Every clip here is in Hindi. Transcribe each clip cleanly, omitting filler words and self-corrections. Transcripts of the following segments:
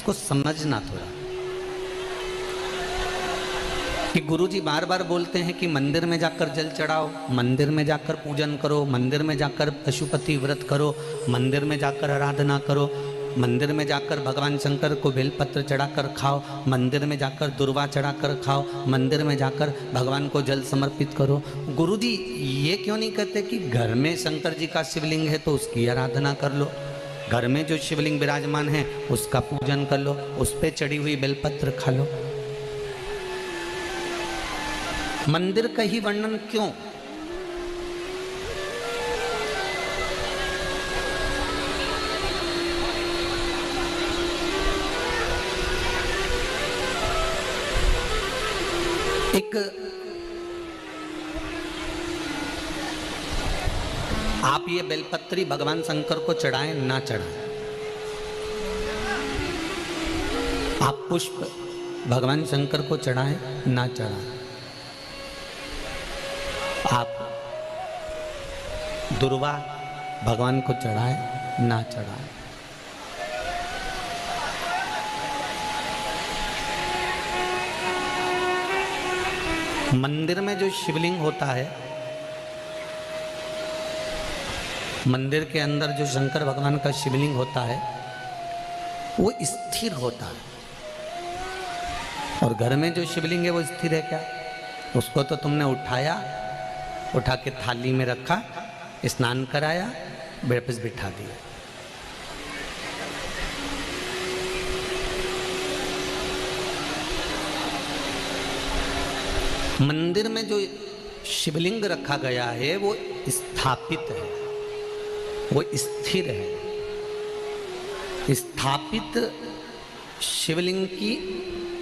उसको समझना थोड़ा कि गुरुजी बार बार बोलते हैं कि मंदिर में जाकर जल चढ़ाओ, मंदिर में जाकर पूजन करो, मंदिर में जाकर पशुपति व्रत करो, मंदिर में जाकर आराधना करो, मंदिर में जाकर भगवान शंकर को बेलपत्र चढ़ाकर खाओ, मंदिर में जाकर दुर्वा चढ़ाकर खाओ, मंदिर में जाकर भगवान को जल समर्पित करो। गुरुजी ये क्यों नहीं कहते कि घर में शंकर जी का शिवलिंग है तो उसकी आराधना कर लो, घर में जो शिवलिंग विराजमान है उसका पूजन कर लो, उस पर चढ़ी हुई बेलपत्र खा लो। मंदिर का ही वर्णन क्यों? एक आप ये बेलपत्री भगवान शंकर को चढ़ाएं ना चढ़ाएं, आप पुष्प भगवान शंकर को चढ़ाएं ना चढ़ाएं, आप दुर्वा भगवान को चढ़ाएं ना चढ़ाएं, मंदिर में जो शिवलिंग होता है, मंदिर के अंदर जो शंकर भगवान का शिवलिंग होता है वो स्थिर होता है, और घर में जो शिवलिंग है वो स्थिर है क्या? उसको तो तुमने उठाया, उठा के थाली में रखा, स्नान कराया, वापस बिठा दिया। मंदिर में जो शिवलिंग रखा गया है वो स्थापित है, वो स्थिर है। स्थापित शिवलिंग की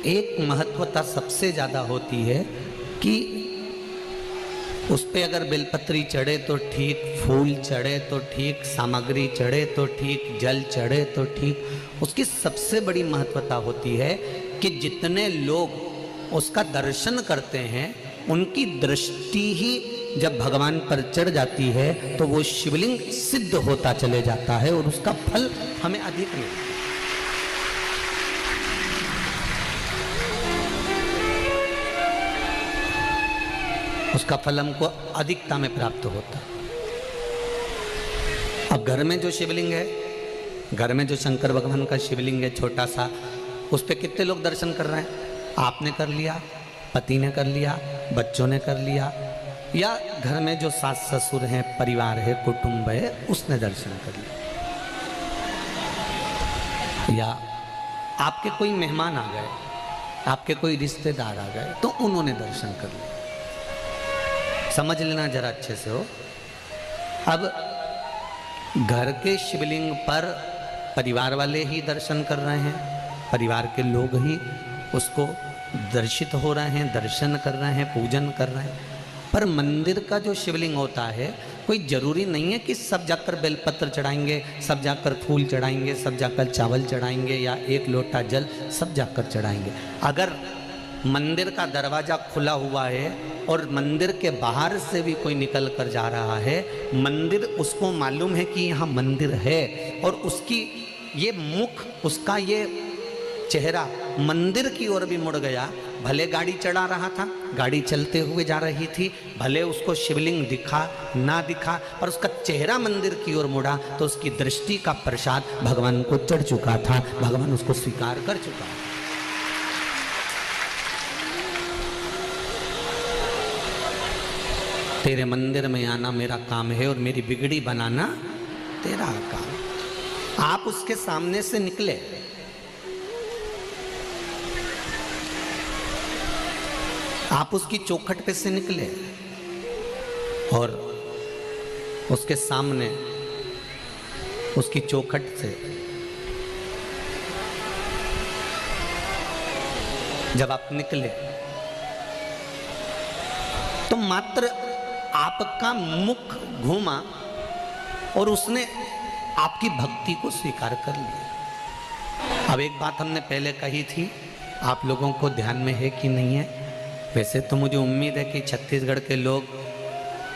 एक महत्वता सबसे ज़्यादा होती है कि उस पे अगर बेलपत्री चढ़े तो ठीक, फूल चढ़े तो ठीक, सामग्री चढ़े तो ठीक, जल चढ़े तो ठीक। उसकी सबसे बड़ी महत्वता होती है कि जितने लोग उसका दर्शन करते हैं उनकी दृष्टि ही जब भगवान पर चढ़ जाती है तो वो शिवलिंग सिद्ध होता चले जाता है और उसका फल हमें अधिक मिलता है। उसका फल हमको अधिकता में प्राप्त होता है। अब घर में जो शिवलिंग है, घर में जो शंकर भगवान का शिवलिंग है छोटा सा, उस पे कितने लोग दर्शन कर रहे हैं? आपने कर लिया, पति ने कर लिया, बच्चों ने कर लिया, या घर में जो सास ससुर हैं, परिवार है, कुटुंब है, उसने दर्शन कर लिया, या आपके कोई मेहमान आ गए, आपके कोई रिश्तेदार आ गए तो उन्होंने दर्शन कर लिया। समझ लेना जरा अच्छे से हो। अब घर के शिवलिंग पर परिवार वाले ही दर्शन कर रहे हैं, परिवार के लोग ही उसको दर्शित हो रहे हैं, दर्शन कर रहे हैं, पूजन कर रहे हैं। पर मंदिर का जो शिवलिंग होता है, कोई जरूरी नहीं है कि सब जाकर बेलपत्र चढ़ाएंगे, सब जाकर फूल चढ़ाएंगे, सब जाकर चावल चढ़ाएंगे, या एक लोटा जल सब जाकर चढ़ाएंगे। अगर मंदिर का दरवाज़ा खुला हुआ है और मंदिर के बाहर से भी कोई निकल कर जा रहा है, मंदिर उसको मालूम है कि यहाँ मंदिर है, और उसकी ये मुख, उसका ये चेहरा मंदिर की ओर भी मुड़ गया। भले गाड़ी चढ़ा रहा था, गाड़ी चलते हुए जा रही थी, भले उसको शिवलिंग दिखा ना दिखा, पर उसका चेहरा मंदिर की ओर मुड़ा तो उसकी दृष्टि का प्रसाद भगवान को चढ़ चुका था, भगवान उसको स्वीकार कर चुका था। तेरे मंदिर में आना मेरा काम है और मेरी बिगड़ी बनाना तेरा काम। आप उसके सामने से निकले, आप उसकी चौखट पे से निकले और उसके सामने उसकी चौखट से जब आप निकले तो मात्र आपका मुख घूमा और उसने आपकी भक्ति को स्वीकार कर लिया। अब एक बात हमने पहले कही थी, आप लोगों को ध्यान में है कि नहीं है? वैसे तो मुझे उम्मीद है कि छत्तीसगढ़ के लोग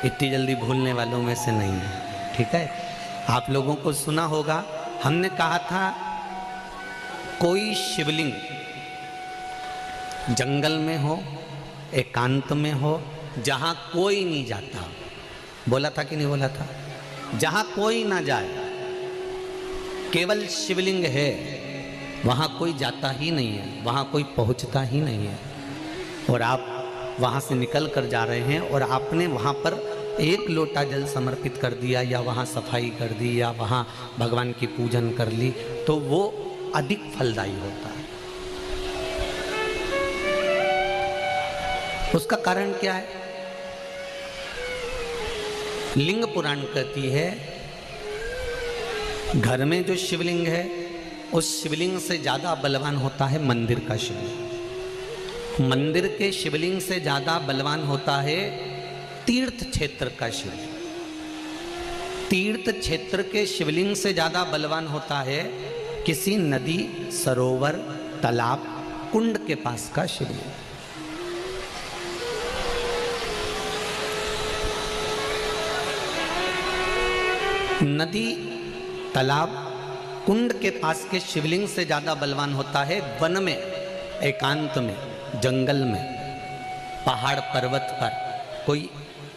इतनी जल्दी भूलने वालों में से नहीं है, ठीक है? आप लोगों को सुना होगा, हमने कहा था कोई शिवलिंग जंगल में हो, एकांत में हो, जहां कोई नहीं जाता, बोला था कि नहीं बोला था, जहां कोई ना जाए, केवल शिवलिंग है, वहां कोई जाता ही नहीं है, वहां कोई पहुंचता ही नहीं है, और आप वहां से निकल कर जा रहे हैं और आपने वहां पर एक लोटा जल समर्पित कर दिया या वहां सफाई कर दी या वहां भगवान की पूजन कर ली, तो वो अधिक फलदायी होता है। उसका कारण क्या है? लिंग पुराण कहती है, घर में जो शिवलिंग है उस शिवलिंग से ज्यादा बलवान होता है मंदिर का शिवलिंग। मंदिर के शिवलिंग से ज्यादा बलवान होता है तीर्थ क्षेत्र का शिवलिंग। तीर्थ क्षेत्र के शिवलिंग से ज्यादा बलवान होता है किसी नदी, सरोवर, तालाब, कुंड के पास का शिवलिंग। नदी, तालाब, कुंड के पास के शिवलिंग से ज्यादा बलवान होता है वन में, एकांत में, जंगल में, पहाड़ पर्वत पर, कोई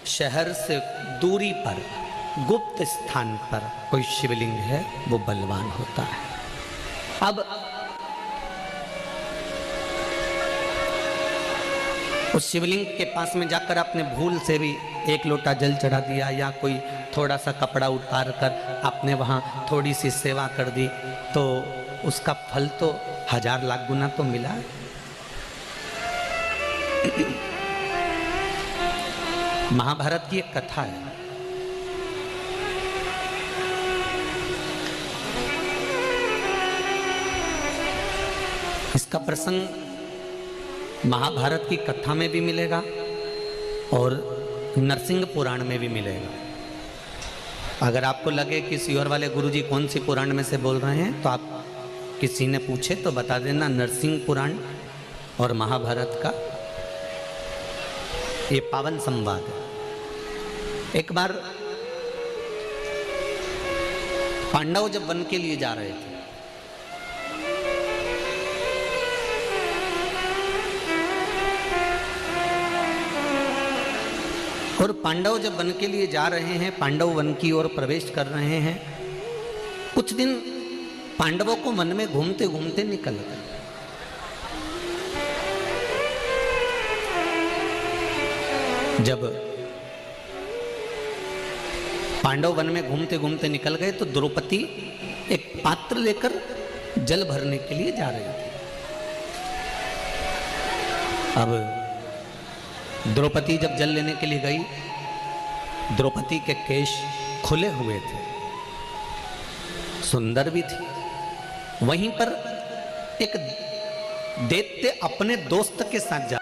शहर से दूरी पर, गुप्त स्थान पर कोई शिवलिंग है, वो बलवान होता है। अब उस शिवलिंग के पास में जाकर आपने भूल से भी एक लोटा जल चढ़ा दिया या कोई थोड़ा सा कपड़ा उतार कर आपने वहाँ थोड़ी सी सेवा कर दी, तो उसका फल तो 1000 लाख गुना तो मिला। महाभारत की एक कथा है, इसका प्रसंग महाभारत की कथा में भी मिलेगा और नरसिंह पुराण में भी मिलेगा। अगर आपको लगे कि सियोर वाले गुरुजी कौन सी पुराण में से बोल रहे हैं, तो आप किसी ने पूछे तो बता देना, नरसिंह पुराण और महाभारत का ये पावन संवाद है। एक बार पांडव जब वन के लिए जा रहे थे, और पांडव जब वन के लिए जा रहे हैं, पांडव वन की ओर प्रवेश कर रहे हैं, कुछ दिन पांडवों को वन में घूमते घूमते निकल गए। जब पांडव वन में घूमते घूमते निकल गए तो द्रौपदी एक पात्र लेकर जल भरने के लिए जा रही थी। अब द्रौपदी जब जल लेने के लिए गई, द्रौपदी के केश खुले हुए थे, सुंदर भी थी। वहीं पर एक दैत्य अपने दोस्त के साथ जा